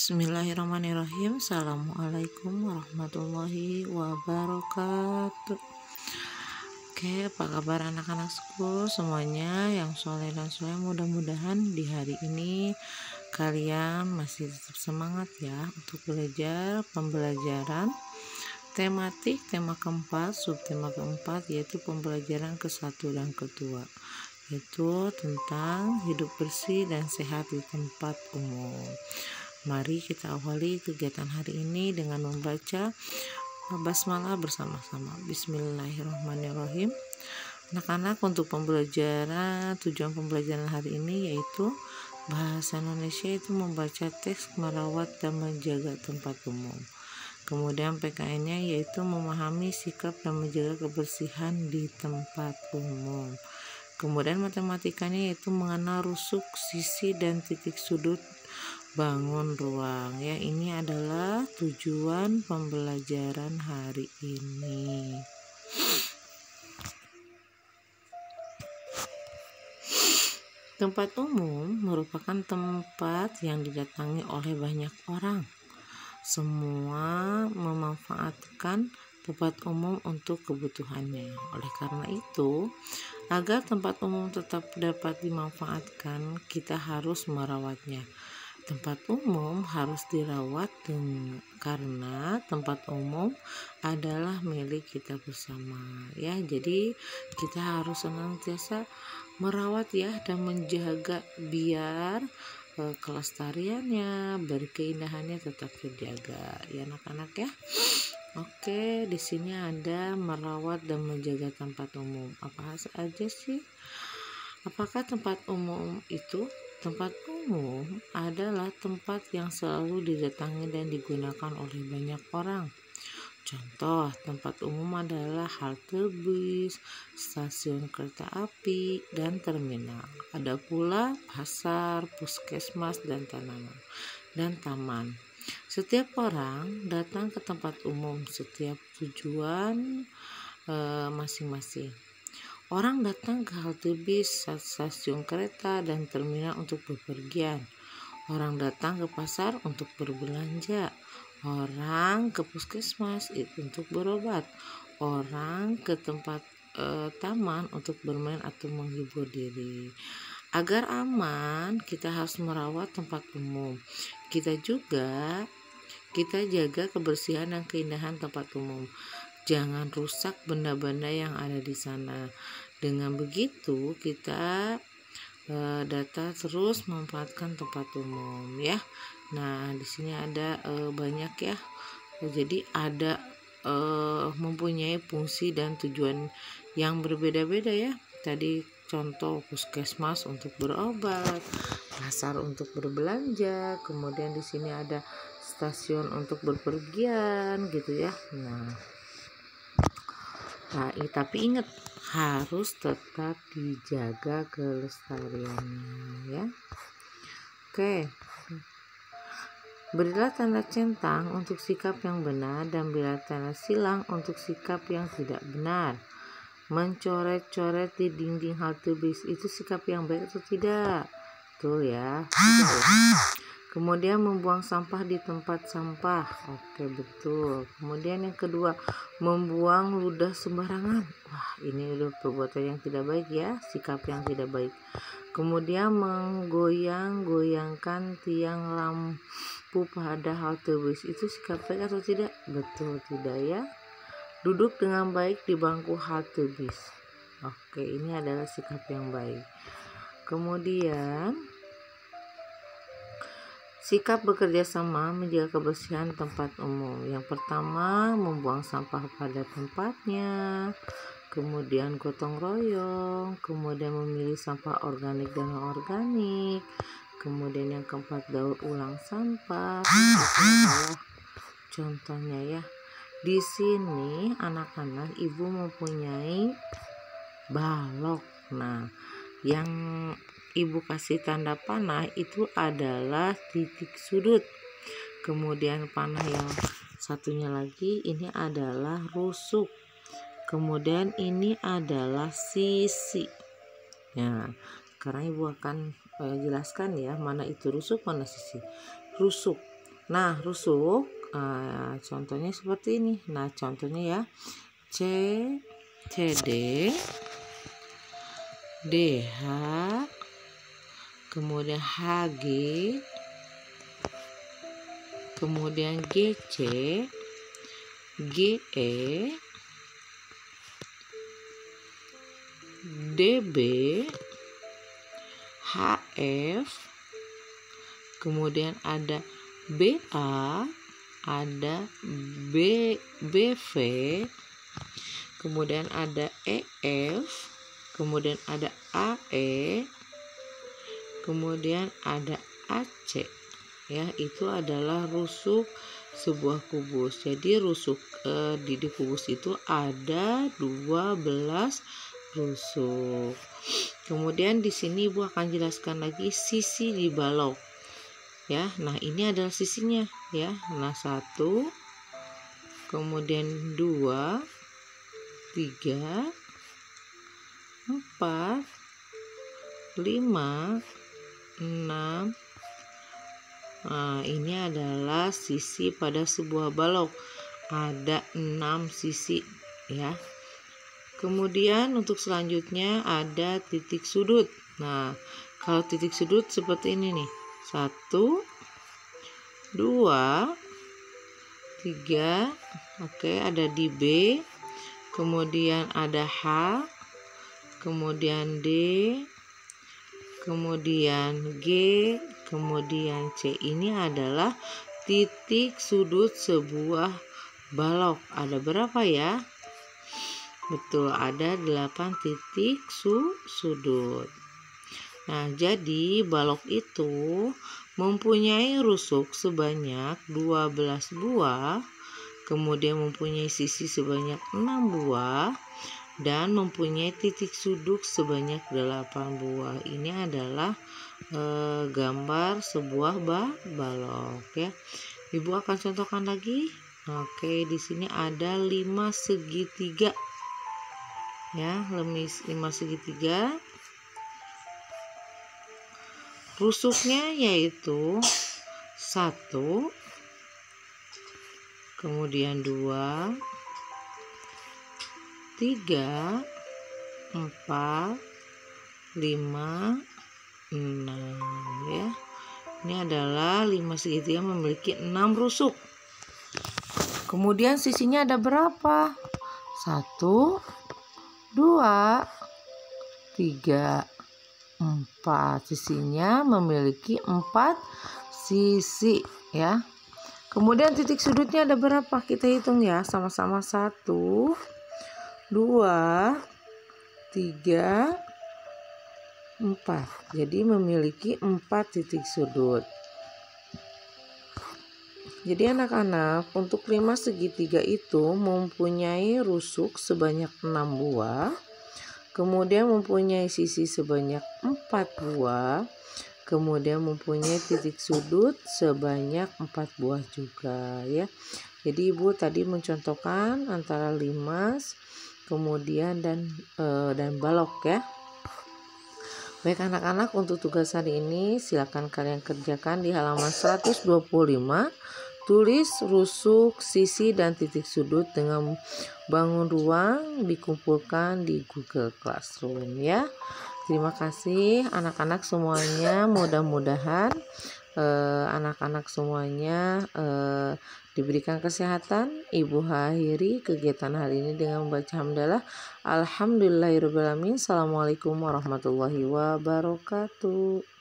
Bismillahirrahmanirrahim. Assalamualaikum warahmatullahi wabarakatuh. Oke, apa kabar anak-anakku semuanya yang soleh dan soleh? Mudah-mudahan di hari ini kalian masih tetap semangat ya untuk belajar pembelajaran tematik tema keempat, subtema keempat, yaitu pembelajaran ke-1 dan ke-2, yaitu tentang hidup bersih dan sehat di tempat umum. Mari kita awali kegiatan hari ini dengan membaca basmalah bersama-sama. Bismillahirrahmanirrahim. Anak-anak, untuk tujuan pembelajaran hari ini yaitu bahasa Indonesia itu membaca teks, merawat dan menjaga tempat umum. Kemudian PKN-nya yaitu memahami sikap dan menjaga kebersihan di tempat umum. Kemudian matematikanya yaitu mengenal rusuk, sisi dan titik sudut bangun ruang. Ya, ini adalah tujuan pembelajaran hari ini. Tempat umum merupakan tempat yang didatangi oleh banyak orang. Semua memanfaatkan tempat umum untuk kebutuhannya. Oleh karena itu, agar tempat umum tetap dapat dimanfaatkan, kita harus merawatnya. Tempat umum harus dirawat karena tempat umum adalah milik kita bersama ya. Jadi kita harus senantiasa merawat ya dan menjaga biar kelestariannya, berkeindahannya tetap terjaga ya anak-anak ya. Oke, di sini ada merawat dan menjaga tempat umum. Apa saja sih? Apakah tempat umum itu? Tempat umum adalah tempat yang selalu didatangi dan digunakan oleh banyak orang. Contoh tempat umum adalah halte bis, stasiun kereta api, dan terminal. Ada pula pasar, puskesmas, dan taman. Setiap orang datang ke tempat umum setiap tujuan masing-masing. Orang datang ke halte bis, stasiun kereta, dan terminal untuk bepergian. Orang datang ke pasar untuk berbelanja. Orang ke puskesmas untuk berobat. Orang ke tempat taman untuk bermain atau menghibur diri. Agar aman, kita harus merawat tempat umum. Kita jaga kebersihan dan keindahan tempat umum. Jangan rusak benda-benda yang ada di sana. Dengan begitu kita data terus memanfaatkan tempat umum ya. Nah, di sini ada banyak ya. Jadi ada mempunyai fungsi dan tujuan yang berbeda-beda ya. Tadi contoh puskesmas untuk berobat, pasar untuk berbelanja, kemudian di sini ada stasiun untuk berpergian gitu ya. Nah, tapi ingat harus tetap dijaga kelestariannya ya. Oke. Berilah tanda centang untuk sikap yang benar dan berilah tanda silang untuk sikap yang tidak benar. Mencoret-coret di dinding halte bis itu sikap yang baik atau tidak? Tuh ya. Kemudian membuang sampah di tempat sampah. Oke, betul. Kemudian yang kedua, membuang ludah sembarangan. Wah, ini udah perbuatan yang tidak baik ya, sikap yang tidak baik. Kemudian menggoyang-goyangkan tiang lampu pada halte bis. Itu sikap baik atau tidak? Betul tidak ya. Duduk dengan baik di bangku halte bis. Oke, ini adalah sikap yang baik. Kemudian sikap bekerja sama menjaga kebersihan tempat umum. Yang pertama, membuang sampah pada tempatnya. Kemudian gotong royong. Kemudian memilih sampah organik dan non-organik. Kemudian yang keempat, daur ulang sampah. Itu adalah contohnya ya. Di sini anak-anak ibu mempunyai balok. Nah, yang ibu kasih tanda panah itu adalah titik sudut. Kemudian panah yang satunya lagi ini adalah rusuk. Kemudian ini adalah sisi. Nah, sekarang ibu akan jelaskan ya mana itu rusuk, mana sisi. Rusuk Nah, rusuk contohnya seperti ini. Nah, contohnya ya, CD, DH, kemudian HG, kemudian GC, GE, DB, HF, kemudian ada BA, ada BV, kemudian ada EF, kemudian ada AE, kemudian ada AC. Ya, itu adalah rusuk sebuah kubus. Jadi rusuk di kubus itu ada 12 rusuk. Kemudian di sini Ibu akan jelaskan lagi sisi di balok. Ya, nah ini adalah sisinya ya. Nah, 1, kemudian 2, 3, 4, 5, 6. Nah, ini adalah sisi pada sebuah balok. Ada 6 sisi ya. Kemudian untuk selanjutnya ada titik sudut. Nah, kalau titik sudut seperti ini nih. 1, 2, 3. Oke, ada di B. Kemudian ada H. Kemudian D. Kemudian G. Kemudian C. Ini adalah titik sudut sebuah balok. Ada berapa ya? Betul, ada 8 titik sudut. Nah, jadi balok itu mempunyai rusuk sebanyak 12 buah, kemudian mempunyai sisi sebanyak 6 buah, dan mempunyai titik sudut sebanyak 8 buah. Ini adalah gambar sebuah balok ya. Ibu akan contohkan lagi. Oke, di sini ada 5 segitiga. Ya, 5 segitiga. Rusuknya yaitu 1, kemudian 2, 3, 4, 5, 6 ya. Ini adalah 5 segitiga memiliki 6 rusuk. Kemudian sisinya ada berapa? 1, 2, 3, 4. Sisinya memiliki 4 sisi ya. Kemudian titik sudutnya ada berapa? Kita hitung ya sama-sama. 1, 2, 3, 4. Jadi memiliki 4 titik sudut. Jadi anak-anak, untuk 5 segitiga itu mempunyai rusuk sebanyak 6 buah. Kemudian mempunyai sisi sebanyak 4 buah. Kemudian mempunyai titik sudut sebanyak 4 buah juga ya. Jadi Ibu tadi mencontohkan antara limas, kemudian dan balok ya. Baik anak-anak, untuk tugas hari ini silakan kalian kerjakan di halaman 125. Tulis rusuk, sisi, dan titik sudut dengan bangun ruang dikumpulkan di Google Classroom ya. Terima kasih anak-anak semuanya. Mudah-mudahan anak-anak semuanya diberikan kesehatan. Ibu akhiri kegiatan hari ini dengan membaca hamdalah. Alhamdulillahirobbilalamin. Assalamualaikum warahmatullahi wabarakatuh.